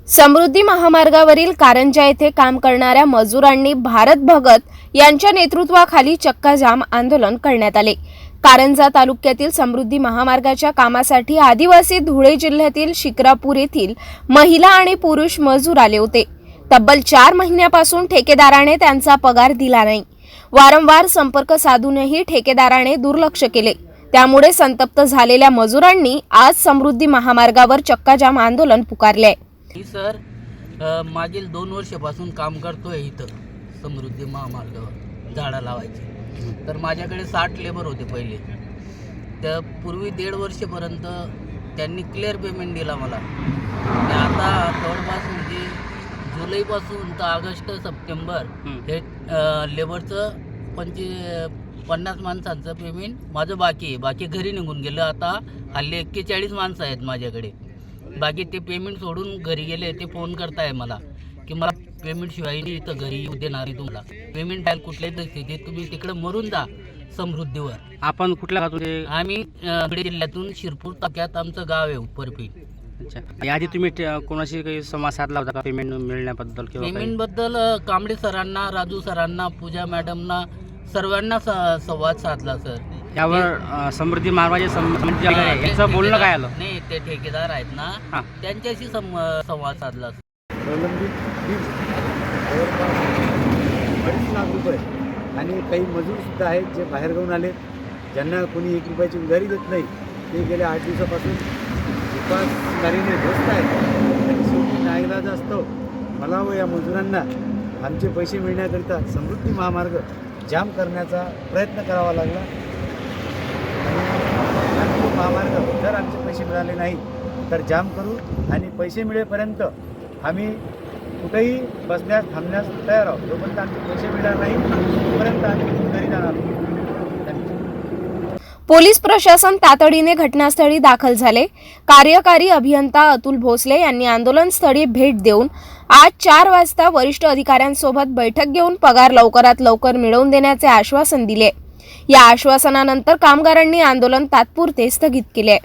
समृद्धी महामार्गावरील कारंजा येथे काम करणाऱ्या मजुरांनी भारत भगत यांच्या नेतृत्वाखाली चक्काजाम आंदोलन करण्यात आले। कारंजा तालुक्यातील समृद्धी महामार्गाच्या कामासाठी आदिवासी धुळे जिल्ह्यातील शिक्रापूर येथील महिला आणि पुरुष मजूर आले होते। तब्बल 4 महिन्यापासून ठेकेदाराने त्यांचा पगार दिला नाही। वारंवार संपर्क साधूनही ठेकेदाराने दुर्लक्ष केले। त्यामुळे संतप्त झालेल्या मजुरांनी आज समृद्धी महामार्गावर चक्काजाम आंदोलन पुकारले। सर, मागील 2 वर्षापासून काम करतोय इथं समृद्धी महामार्गावर झाडं लावायची। तर माझ्याकडे 60 लेबर होते पहिले। त्या पूर्वी 1.5 वर्षापर्यंत त्यांनी क्लिअर पेमेंट दिला मला। आता जवळपास म्हणजे जुलैपासून तर ऑगस्ट सप्टेंबर हे लेबरचं 50 माणसांचं पेमेंट माझं बाकी आहे। बाकी घरी निघून गेलं। आता हल्ली 41 माणसं आहेत माझ्याकडे। बाकी ते पेमेंट सोडून घरी गेले। ते फोन करताय मला की मला पेमेंट शिवाय इथं घरी येऊ देणार नाही। तुम्हाला पेमेंट द्यायला कुठल्याही परिस्थितीत तुम्ही तिकडे मरून जा समृद्धीवर। आपण कुठल्या गावातून? आम्ही धुळे जिल्ह्यातून शिरपूर तालुक्यात आमचं गाव आहे उपरपी। अच्छा, याआधी तुम्ही कोणाशी काही संवाद साधला होता का पेमेंट मिळण्याबद्दल? पेमेंट बद्दल कांबळे सरांना, राजू सरांना, पूजा मॅडमना सर्वांना संवाद साधला सर। यावर समृद्धी मार्गाचे याचं बोलणं काय आलं? नाही, ते ठेकेदार आहेत ना, त्यांच्याशी संवाद साधला। प्रलंबित वीज जवळपास 2.5 लाख रुपये आणि काही मजूरसुद्धा आहेत जे बाहेरगावून आले, ज्यांना कोणी 1 रुपयाची उधारी देत नाही। ते गेल्या 8 दिवसापासून विकासकारीने ध्वस्त आहेत आणि शेवटी नाईलाज असतो मला व या मजुरांना आमचे पैसे मिळण्याकरिता समृद्धी महामार्ग जाम करण्याचा प्रयत्न करावा लागला। आणि तो महामार्ग जर आमचे पैसे मिळाले नाही तर जाम करू आणि पैसे मिळेपर्यंत आम्ही कुठेही बसण्यास थांबण्यास तयार आहोत। जोपर्यंत आमचे पैसे मिळणार नाही तोपर्यंत आम्ही घरी जाणार आहोत। पोलीस प्रशासन तातडीने घटनास्थळी दाखल झाले। कार्यकारी अभियंता अतुल भोसले यांनी आंदोलनस्थळी भेट देऊन आज 4 वाजता वरिष्ठ अधिकाऱ्यांसोबत बैठक घेऊन पगार लवकरात लवकर मिळवून देण्याचे आश्वासन दिले। या आश्वासनानंतर कामगारांनी आंदोलन तात्पुरते स्थगित केले।